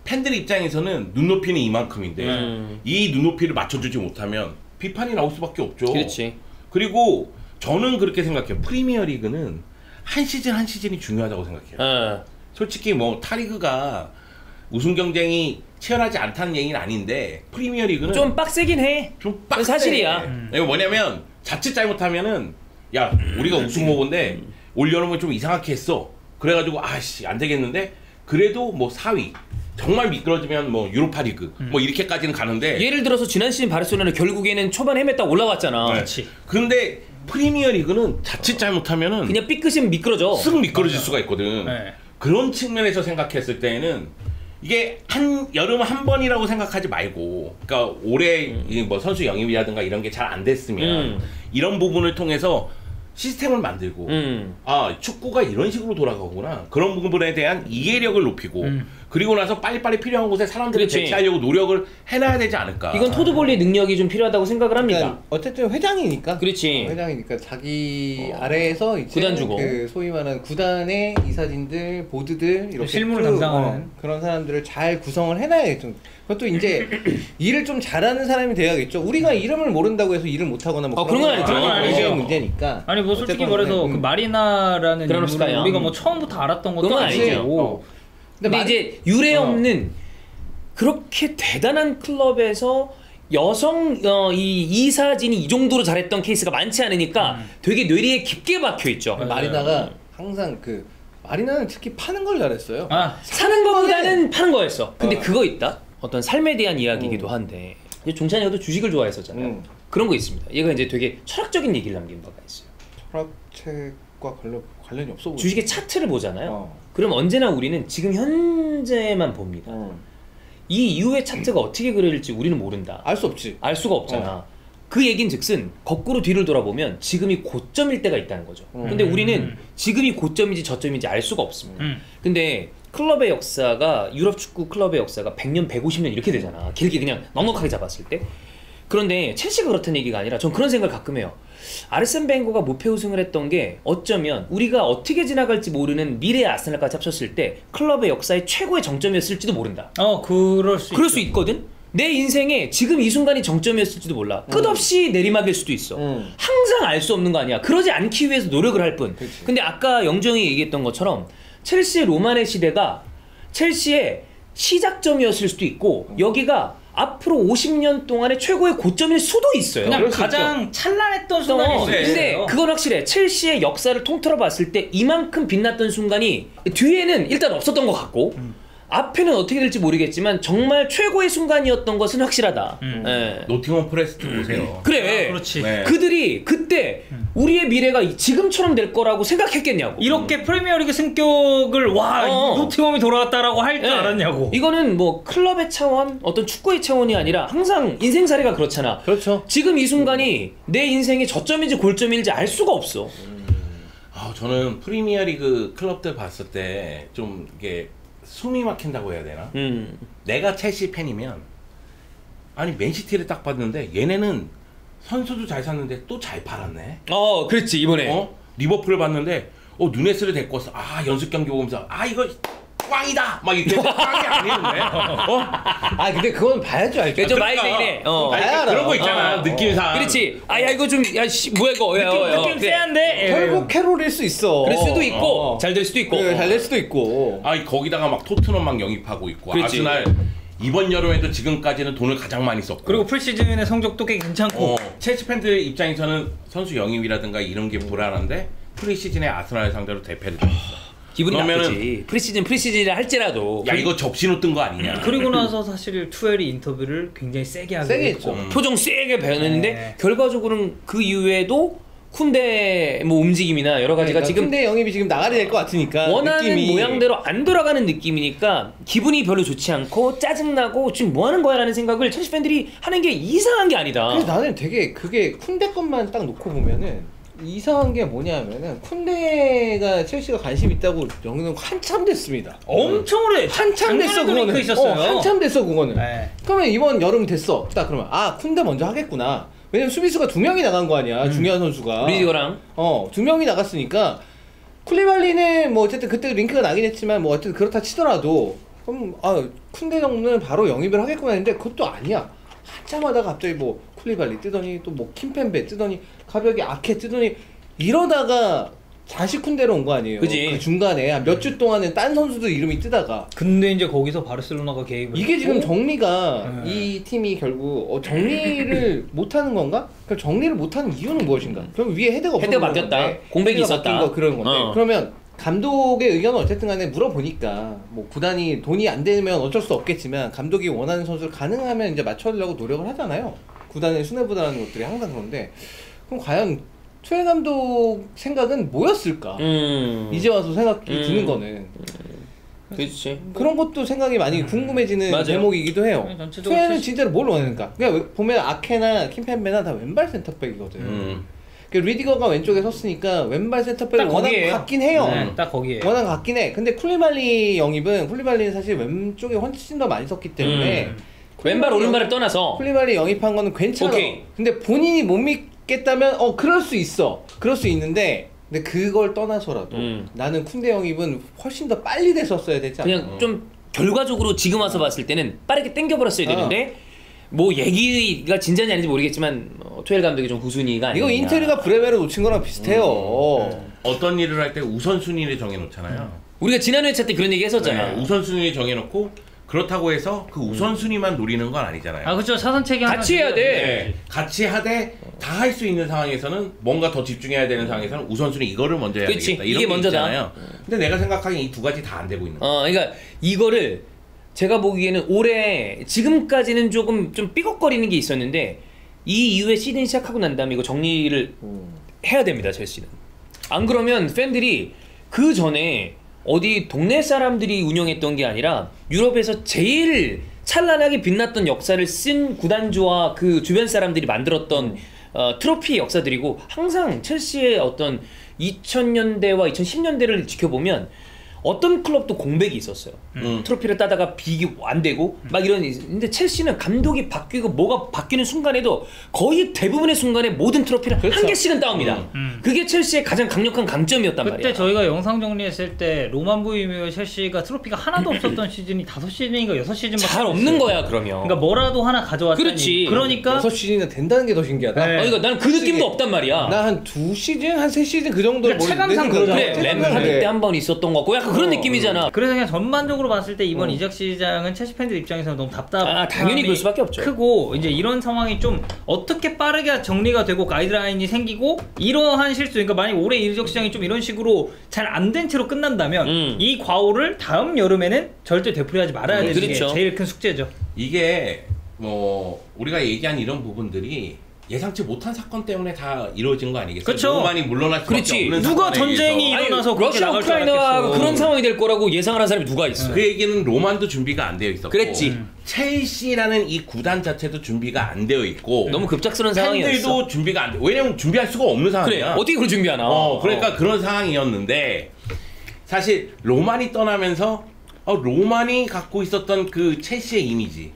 팬들 입장에서는 눈높이는 이만큼인데 이 눈높이를 맞춰주지 못하면 비판이 나올 수밖에 없죠. 그렇지. 그리고 저는 그렇게 생각해요. 프리미어 리그는 한 시즌이 중요하다고 생각해요. 솔직히 뭐 타리그가 우승 경쟁이 치열하지 않다는 얘기는 아닌데 프리미어 리그는 좀 빡세긴 해. 좀 빡세. 사실이야. 이거 뭐냐면 자칫 잘못하면은 야 우리가 우승 후보인데 올 여름은 좀 이상하게 했어. 그래가지고 아씨 안 되겠는데 그래도 뭐 4위 정말 미끄러지면 뭐 유로파 리그 뭐 이렇게까지는 가는데 예를 들어서 지난 시즌 바르셀로나는 결국에는 초반 헤맸다 올라왔잖아. 그렇지. 근데 프리미어 리그는 자칫 잘못하면은 그냥 삐끗이면 미끄러져. 쓱 미끄러질 수가 있거든. 네. 그런 측면에서 생각했을 때는 이게 여름 한 번이라고 생각하지 말고, 그러니까 올해 뭐 선수 영입이라든가 이런 게 잘 안 됐으면 이런 부분을 통해서 시스템을 만들고 아 축구가 이런 식으로 돌아가구나 그런 부분에 대한 이해력을 높이고 그리고 나서 빨리빨리 필요한 곳에 사람들을 그렇지. 배치하려고 노력을 해놔야 되지 않을까. 이건 토드볼리 능력이 좀 필요하다고 생각을 합니다. 그러니까 어쨌든 회장이니까. 그렇지. 회장이니까 자기 아래에서 이제 구단 주고. 그 소위 말하는 구단의 이사진들, 보드들 이렇게 실무를 쭉, 담당하는. 그런 사람들을 잘 구성을 해놔야겠죠. 그것도 이제 일을 좀 잘하는 사람이 돼야겠죠. 우리가 이름을 모른다고 해서 일을 못하거나 뭐 그런 건 아니죠. 그런 아니죠. 문제니까. 아니 뭐 솔직히 어쨌건 말해서 간에, 그 마리나라는 그라노스카야. 인물을 우리가 뭐 처음부터 알았던 것도 그건 아니고. 근데 이제 유례 없는 그렇게 대단한 클럽에서 여성 이 이사진이 이 정도로 잘했던 케이스가 많지 않으니까 되게 뇌리에 깊게 박혀 있죠. 마리나가 항상 그 마리나는 특히 파는 걸 잘했어요. 아, 사는 거보다는 파는 거였어. 근데 그거 있다. 어떤 삶에 대한 이야기이기도 한데 종찬이가 또 주식을 좋아했었잖아요. 그런 거 있습니다. 얘가 이제 되게 철학적인 얘기를 남긴 바가 있어요. 철학책과 관련이 없어 보이죠. 주식의 차트를 보잖아요. 그럼 언제나 우리는 지금 현재만 봅니다. 이 이후의 차트가 어떻게 그려질지 우리는 모른다. 알 수 없지. 알 수가 없잖아. 그 얘긴 즉슨 거꾸로 뒤를 돌아보면 지금이 고점일 때가 있다는 거죠. 근데 우리는 지금이 고점인지 저점인지 알 수가 없습니다. 근데 클럽의 역사가 유럽 축구 클럽의 역사가 100년, 150년 이렇게 되잖아. 길게 그냥 넉넉하게 잡았을 때. 그런데 첼시가 그렇다는 얘기가 아니라 전 그런 생각을 가끔 해요. 아르센 벵거가 무패 우승을 했던 게 어쩌면 우리가 어떻게 지나갈지 모르는 미래의 아스날까지 합쳤을 때 클럽의 역사의 최고의 정점이었을지도 모른다. 그럴 수 있거든? 내 인생에 지금 이 순간이 정점이었을지도 몰라. 끝없이 내리막일 수도 있어. 항상 알 수 없는 거 아니야. 그러지 않기 위해서 노력을 할 뿐. 근데 아까 영정이 얘기했던 것처럼 첼시의 로만의 시대가 첼시의 시작점이었을 수도 있고 여기가 앞으로 50년 동안의 최고의 고점일 수도 있어요. 그냥 가장 찬란했던 순간이 있어요. 근데 그건 확실해. 첼시의 역사를 통틀어 봤을 때 이만큼 빛났던 순간이 뒤에는 일단 없었던 것 같고 앞에는 어떻게 될지 모르겠지만 정말 최고의 순간이었던 것은 확실하다. 예. 노팅엄 포레스트 보세요. 그래. 그렇지. 네. 그들이 그때 우리의 미래가 지금처럼 될 거라고 생각했겠냐고. 이렇게 프리미어리그 승격을 노팅엄이 돌아왔다라고 할 줄 알았냐고. 이거는 뭐 클럽의 차원, 어떤 축구의 차원이 아니라 항상 인생살이가 그렇잖아. 그렇죠. 지금 이 순간이 내 인생의 저점인지 골점인지 알 수가 없어. 저는 프리미어리그 클럽들 봤을 때 좀 이게 숨이 막힌다고 해야 되나? 내가 첼시 팬이면 아니 맨시티를 딱 봤는데 얘네는 선수도 잘 샀는데 또 잘 팔았네. 그렇지 이번에. 리버풀을 봤는데 누네스를 데리고 왔어. 연습 경기 보면서 이거 꽝이다 막 이렇게 꽝이 아니었네. 근데 그건 봐야죠 알죠. 그렇죠. 마이네이네. 그런 거 있잖아 느낌상. 그렇지. 이거 좀 뭐야 이거. 느낌 세한데. 결국 캐롤일 수 있어. 그럴 수도 있고 잘 될 수도 있고. 잘 될 수도 있고. 거기다가 막 토트넘 막 영입하고 있고. 그렇지. 아스날 이번 여름에도 지금까지는 돈을 가장 많이 썼고. 그리고 풀시즌의 성적도 꽤 괜찮고. 첼시 팬들 입장에서는 선수 영입이라든가 이런 게 불안한데 프리시즌에 아스날 상대로 대패를 줬어. 기분이 나쁘지. 프리시즌이라 할지라도. 이거 접시로 뜬 거 아니냐. 그리고 나서 사실 투엘이 인터뷰를 굉장히 세게 하게 세게 했고. 표정 세게 변했는데 결과적으로는 그 이후에도 쿤데 뭐 움직임이나 여러 가지가 지금 쿤데 영입이 지금 나가야 될 것 같으니까 원하는 느낌이... 모양대로 안 돌아가는 느낌이니까 기분이 별로 좋지 않고 짜증나고 지금 뭐 하는 거야 라는 생각을 첼시 팬들이 하는 게 이상한 게 아니다. 그래서 나는 되게 그게 쿤데 것만 딱 놓고 보면은 이상한 게 뭐냐면은 쿤데가 첼시가 관심 있다고 영는 한참 됐습니다. 엄청 오래. 한참 됐어 그거는. 있었어요. 한참 됐어 그거는. 네. 그러면 이번 여름 됐어. 딱 그러면 쿤데 먼저 하겠구나. 왜냐면 수비수가 2명이 나간 거 아니야. 중요한 선수가. 리디거랑 2명이 나갔으니까 쿨리발리는 뭐 어쨌든 그때 링크가 나긴 했지만 뭐 어쨌든 그렇다 치더라도 그럼 쿤데 정도는 바로 영입을 하겠구나 했는데 그것도 아니야. 한참 하다가 갑자기 뭐 쿨리발리 뜨더니 또 뭐 킴펜베 뜨더니 가볍게 아케 뜨더니 이러다가 자식훈대로 온 거 아니에요. 그지. 그 중간에 한 몇 주 동안은 딴 선수들 이름이 뜨다가 근데 이제 거기서 바르셀로나가 개입을 이게 지금 했고, 정리가 이 팀이 결국 정리를 못하는 건가? 그럼 정리를 못하는 이유는 무엇인가? 그럼 위에 헤드가 없어서 헤드가 그런 바뀌었다. 건데, 공백이 헤드가 있었다. 바뀐 거 그런 건데 그러면 감독의 의견은 어쨌든 간에 물어보니까 뭐 구단이 돈이 안 되면 어쩔 수 없겠지만 감독이 원하는 선수를 가능하면 이제 맞춰주려고 노력을 하잖아요. 구단의 수뇌부라는 것들이 항상 그런데 그럼 과연 투엘 감독 생각은 뭐였을까? 이제 와서 생각이 드는 거는 그렇지. 그런 것도 생각이 많이 궁금해지는 맞아요. 대목이기도 해요. 전체적으로 투엘은 진짜로 뭘 원하는가? 그러니까 보면 아케나 킴펜베나 다 왼발 센터백이거든. 그 리디거가 왼쪽에 섰으니까 왼발 센터백을 딱 워낙 거기에요. 같긴 해요. 네, 딱 거기에. 워낙 같긴 해. 근데 쿨리발리 영입은 쿨리발리는 사실 왼쪽에 훨씬 더 많이 섰기 때문에 왼발 오른발을 떠나서 쿨리발리 영입한 거는 괜찮아. 오케이. 근데 본인이 못 믿겠다면 그럴 수 있어. 그럴 수 있는데 근데 그걸 떠나서라도 나는 쿤데 영입은 훨씬 더 빨리 됐었어야 되지 않나. 그냥 좀 결과적으로 지금 와서 봤을 때는 빠르게 땡겨버렸어야 되는데 뭐 얘기가 진짜인지 아닌지 모르겠지만 투엘 감독이 좀 후순위가 아니냐. 이거 인테리가 브레메를 놓친 거랑 비슷해요. 어떤 일을 할 때 우선순위를 정해놓잖아요. 우리가 지난 회차 때 그런 얘기 했었잖아. 네, 우선순위 정해놓고 그렇다고 해서 그 우선순위만 노리는 건 아니잖아요. 아 그렇죠. 사선책이 같이 해야 돼. 네, 같이 하되 다 할 수 있는 상황에서는 뭔가 더 집중해야 되는 상황에서는 우선순위 이거를 먼저 해야 그치, 되겠다. 이런 이게 게 먼저다. 있잖아요. 근데 내가 생각하기엔 이 두 가지 다 안 되고 있는 거야. 그러니까 이거를 제가 보기에는 올해 지금까지는 조금 좀 삐걱거리는 게 있었는데 이 이후에 시즌 시작하고 난 다음에 이거 정리를 해야 됩니다. 첼시는. 안 그러면 팬들이 그 전에 어디 동네 사람들이 운영했던 게 아니라 유럽에서 제일 찬란하게 빛났던 역사를 쓴 구단주와 그 주변 사람들이 만들었던 트로피 역사들이고 항상 첼시의 어떤 2000년대와 2010년대를 지켜보면 어떤 클럽도 공백이 있었어요. 트로피를 따다가 비기 안 되고 막 이런. 근데 첼시는 감독이 바뀌고 뭐가 바뀌는 순간에도 거의 대부분의 순간에 모든 트로피를 그렇죠. 한 개씩은 따옵니다. 그게 첼시의 가장 강력한 강점이었단 그때 말이야. 저희가 영상 정리했을 때 로만 부이며 첼시가 트로피가 하나도 없었던 시즌이 5시즌인가 6시즌밖에 잘 없는 거야 그러면. 그러니까 뭐라도 하나 가져왔다니. 그렇지. 그러니까 6시즌이나 된다는 게 더 신기하다. 네. 그러니까 나는 그 느낌도 없단 말이야. 나 한 2시즌? 한 3시즌 그 정도 그러니까 체감상 그러잖아. 그래 램파드 때 한 번 있었던 거 같고 약간 그런 느낌이잖아. 그래서 그냥 전반적으로 봤을 때 이번 이적 시장은 첼시 팬들 입장에서는 너무 답답함이 당연히 그럴 수밖에 없죠. 크고 이제 이런 상황이 좀 어떻게 빠르게 정리가 되고 가이드라인이 생기고 이러한 실수 그러니까 만약 올해 이적 시장이 좀 이런 식으로 잘 안 된 채로 끝난다면 이 과오를 다음 여름에는 절대 되풀이하지 말아야 되는 그렇죠. 게 제일 큰 숙제죠. 이게 뭐 우리가 얘기한 이런 부분들이 예상치 못한 사건 때문에 다 이루어진 거 아니겠어요? 그쵸. 너무 많이 물러날 수밖에 그렇지. 없는 누가 사건에 전쟁이 의해서. 일어나서 그렇게 러시아 나갈 줄 우크라이나가 알았겠어. 그런 상황이 될 거라고 예상을 한 사람이 누가 있어. 그 얘기는 로만도 준비가 안 되어 있었고 그랬지. 첼시라는 이 구단 자체도 준비가 안 되어 있고 너무 급작스러운 상황이었어. 팬들도 준비가 안 돼. 왜냐면 준비할 수가 없는 그래 상황이야. 어떻게 그걸 준비하나. 그러니까 그런 상황이었는데 사실 로만이 떠나면서 로만이 갖고 있었던 그 첼시의 이미지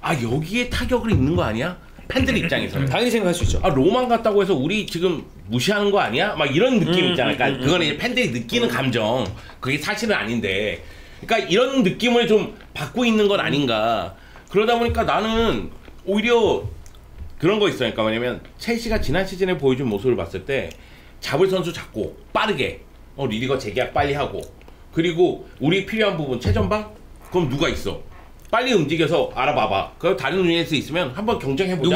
여기에 타격을 입는 거 아니야? 팬들 입장에서는 당연히 생각할 수 있죠. 로만 갔다고 해서 우리 지금 무시하는 거 아니야? 막 이런 느낌 있잖아. 그러니까 그거는 이제 팬들이 느끼는 감정. 그게 사실은 아닌데. 그러니까 이런 느낌을 좀 받고 있는 건 아닌가. 그러다 보니까 나는 오히려 그런 거 있어요. 그러니까 뭐냐면 첼시가 지난 시즌에 보여준 모습을 봤을 때 잡을 선수 잡고 빠르게 리디거 재계약 빨리 하고 그리고 우리 필요한 부분 최전방 그럼 누가 있어? 빨리 움직여서 알아봐봐. 그럼 다른 유닛에 있으면 한번 경쟁해보자.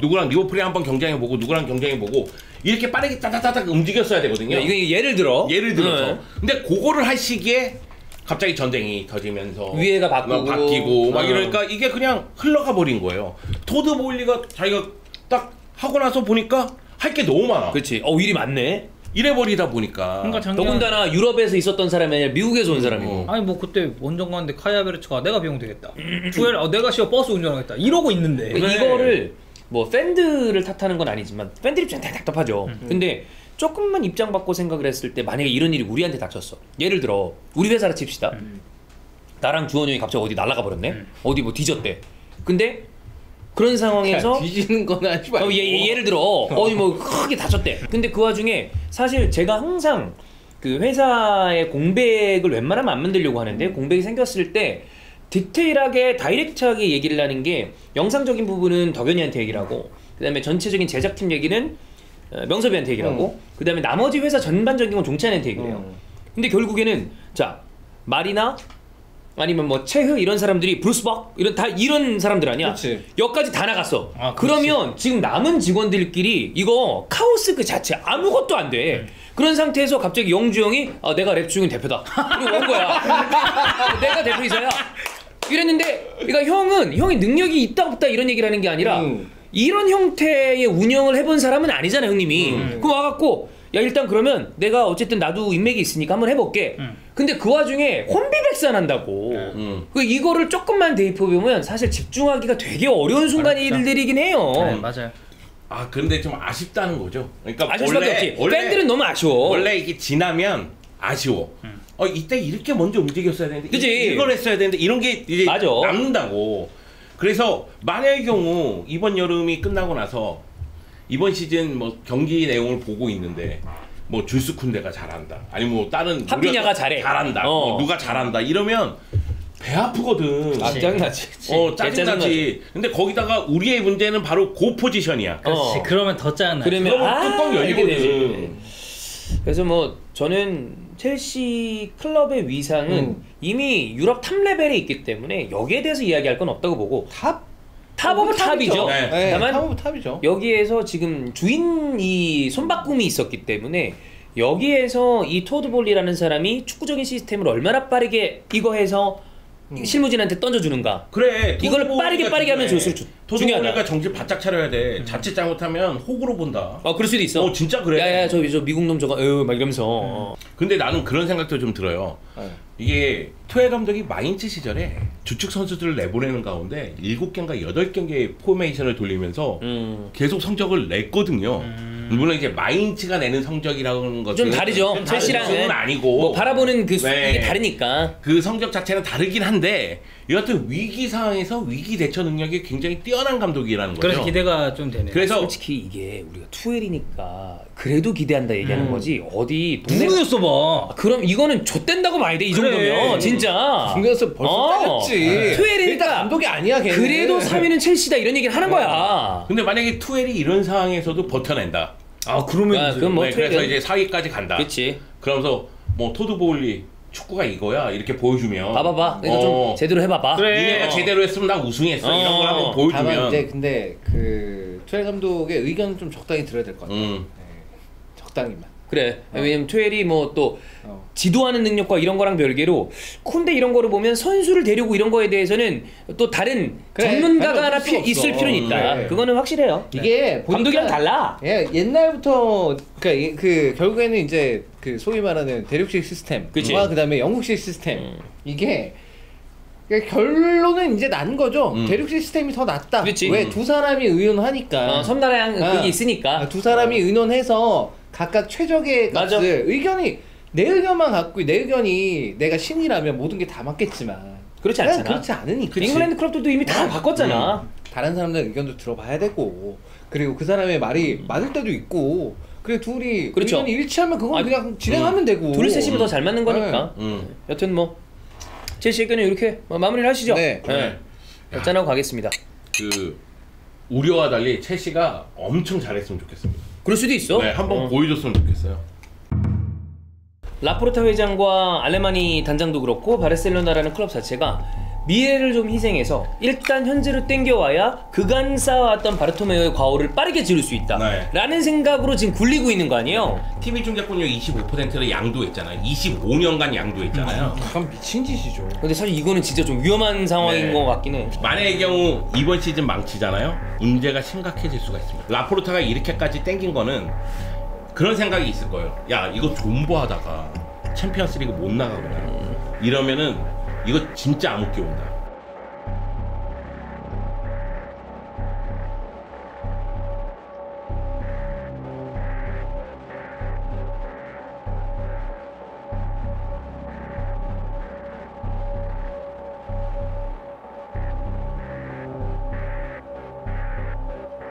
누구랑 리버풀이 한번 경쟁해보고 누구랑 경쟁해보고 이렇게 빠르게 따다다닥 움직였어야 되거든요. 이게 예를 들어서 근데 그거를 할 시기에 갑자기 전쟁이 터지면서 위에가 바뀌고 막 이러니까 이게 그냥 흘러가 버린 거예요. 토드 보일리가 자기가 딱 하고 나서 보니까 할 게 너무 많아. 그렇지. 일이 많네. 이래버리다 보니까 더군다나 유럽에서 있었던 사람이 아니라 미국에서 온 사람이고. 아니 뭐 그때 원정 갔는데 카야베르츠가 내가 비용 되겠다. 주엘 내가 버스 운전하겠다. 이러고 있는데. 이거를 뭐 팬들을 탓하는 건 아니지만 팬들 입장에 되게 답답하죠. 근데 조금만 입장 바꿔 생각을 했을 때 만약에 이런 일이 우리한테 닥쳤어. 예를 들어 우리 회사를 칩시다. 나랑 주원이 형이 갑자기 어디 날아가 버렸네. 어디 뭐 뒤졌대. 근데 그런 상황에서 뒤지는 건 하지 말고 예를 들어 어디 뭐 크게 다쳤대. 근데 그 와중에 사실 제가 항상 그 회사의 공백을 웬만하면 안 만들려고 하는데 공백이 생겼을 때 디테일하게 다이렉트하게 얘기를 하는 게 영상적인 부분은 덕현이한테 얘기를 하고 그 다음에 전체적인 제작팀 얘기는 명섭이한테 얘기를 하고 그다음에 나머지 회사 전반적인 건 종찬이한테 얘기를 해요. 근데 결국에는 자 마리나 아니면 뭐 체흐 이런 사람들이 브루스박 이런 다 이런 사람들 아니야. 그치. 여기까지 다 나갔어. 아, 그러면 지금 남은 직원들끼리 이거 카오스 그 자체 아무것도 안 돼. 그런 상태에서 갑자기 영주 형이 내가 랩 중인 대표다. 그리고 온 거야. 내가 대표이사야. 이랬는데 그러니까 형이 능력이 있다 없다 이런 얘기를 하는 게 아니라 이런 형태의 운영을 해본 사람은 아니잖아 형님이. 그럼 와갖고 야 일단 그러면 내가 어쨌든 나도 인맥이 있으니까 한번 해볼게. 근데 그 와중에 혼비백산한다고. 그 이거를 조금만 대입해보면 사실 집중하기가 되게 어려운 순간들이긴 해요. 네, 맞아요. 아 근데 좀 아쉽다는 거죠. 그러니까 아쉬울 수밖에 없지. 팬들은 너무 아쉬워. 원래 이게 지나면 아쉬워. 이때 이렇게 먼저 움직였어야 되는데 그치? 이걸 했어야 되는데 이런 게 이제 맞아. 남는다고. 그래서 만약의 경우 이번 여름이 끝나고 나서 이번 시즌 뭐 경기 내용을 보고 있는데 뭐 줄스 쿤데가 잘한다. 아니 뭐 다른 하피냐가 잘해. 잘한다. 뭐 누가 잘한다. 이러면 배 아프거든. 짜증나지. 짜증나지. 근데 거기다가 우리의 문제는 바로 고 포지션이야. 그렇지. 그러면 더 짜증나. 그러면 뚜껑 이렇게 되지. 열리거든. 그래서 뭐 저는 첼시 클럽의 위상은 이미 유럽 탑 레벨에 있기 때문에 여기에 대해서 이야기할 건 없다고 보고 탑 오브 탑이죠. 네. 네, 다만 탑 오브 탑이죠. 여기에서 지금 주인이 손바꿈이 있었기 때문에 여기에서 이 토드 볼리라는 사람이 축구적인 시스템을 얼마나 빠르게 이거 해서 실무진한테 던져주는가. 그래. 이걸 빠르게 하면 줄수록 중요하다. 토드볼리가 정신 바짝 차려야 돼. 자칫 잘못하면 호구로 본다. 그럴 수도 있어. 진짜 그래. 야야 저 미국 놈 저거 막 이러면서. 근데 나는 그런 생각도 좀 들어요. 이게 토해 감독이 마인츠 시절에 주축 선수들을 내보내는 가운데 7경기인가 8경기의 포메이션을 돌리면서 계속 성적을 냈거든요. 물론 이제 마인츠가 내는 성적이라는 것은 좀 다르죠. 첼시랑은 아니고 뭐 바라보는 그 네. 이게 다르니까. 그 성적 자체는 다르긴 한데 여하튼 위기 상황에서 위기 대처 능력이 굉장히 뛰어난 감독이라는 거죠. 그래서 기대가 좀 되네요. 그래서 솔직히 이게 우리가 투엘이니까 그래도 기대한다 얘기하는 거지 어디 동네 누구였어 봐. 그럼 이거는 좆된다고 봐야 돼 이 그래. 정도면 진짜. 중요해서 벌써 잘렸지. 투엘이니까 일단 감독이 아니야 걔는. 그래도 3위는 첼시다 이런 얘기를 하는 거야. 근데 만약에 투엘이 이런 상황에서도 버텨낸다. 그러면 그럼 뭐 그래서 투엘은- 이제 4위까지 간다. 그렇지. 그러면서 뭐 토드 보울리 축구가 이거야 이렇게 보여주면 봐봐봐. 이거 좀 제대로 해봐봐. 그래. 니네가 제대로 했으면 나 우승했어 이런 걸 한번 다만 보여주면 이제 근데 그 투엘 감독의 의견 좀 적당히 들어야 될 것 같아요. 네, 적당히만. 그래. 왜냐면 투엘이 뭐 또 어. 지도하는 능력과 이런 거랑 별개로 쿤데 이런 거를 보면 선수를 데리고 이런 거에 대해서는 또 다른 그래, 전문가가 다른 하나 없을 수 없어. 있을 필요는 있다. 네. 그거는 확실해요. 이게 감독이랑 보니까- 달라. 예, 옛날부터 그 결국에는 이제 그 소위 말하는 대륙식 시스템과 그치. 그다음에 영국식 시스템 이게 그러니까 결론은 이제 난 거죠. 대륙식 시스템이 더 낫다. 그치. 왜 두 사람이 의논하니까. 섬나라양 그게 있으니까. 두 사람이 의논해서 각각 최적의 맞아. 값을 의견이 내 의견만 갖고 내 의견이 내가 신이라면 모든 게 다 맞겠지만 그렇지 않잖아. 그렇지 않으니까. 잉글랜드 클럽들도 이미 다 바꿨잖아. 다른 사람들 의견도 들어봐야 되고 그리고 그 사람의 말이 맞을 때도 있고 그래 둘이 그렇죠. 의견이 일치하면 그건 그냥 진행하면 되고 둘 셋이면 더 잘 맞는 거니까. 음. 여튼 뭐 첼시 의견은 이렇게 마무리를 하시죠. 네. 짠하고 가겠습니다. 그 우려와 달리 첼시가 엄청 잘했으면 좋겠습니다. 그럴 수도 있어. 네, 한번 보여줬으면 좋겠어요. 라포르타 회장과 알레마니 단장도 그렇고 바르셀로나라는 클럽 자체가 미래를 좀 희생해서 일단 현재로 땡겨와야 그간 쌓아왔던 바르토메오의 과오를 빠르게 지를 수 있다 네. 라는 생각으로 지금 굴리고 있는 거 아니에요? TV 중계권료 25%를 양도했잖아요. 25년간 양도했잖아요. 그건 미친 짓이죠. 근데 사실 이거는 진짜 좀 위험한 상황인 네. 것 같긴 해. 만약의 경우 이번 시즌 망치잖아요. 문제가 심각해질 수가 있습니다. 라포르타가 이렇게까지 땡긴 거는 그런 생각이 있을 거예요. 야 이거 존버하다가 챔피언스리그 못 나가거든. 이러면은 이거 진짜 암흑기 온다.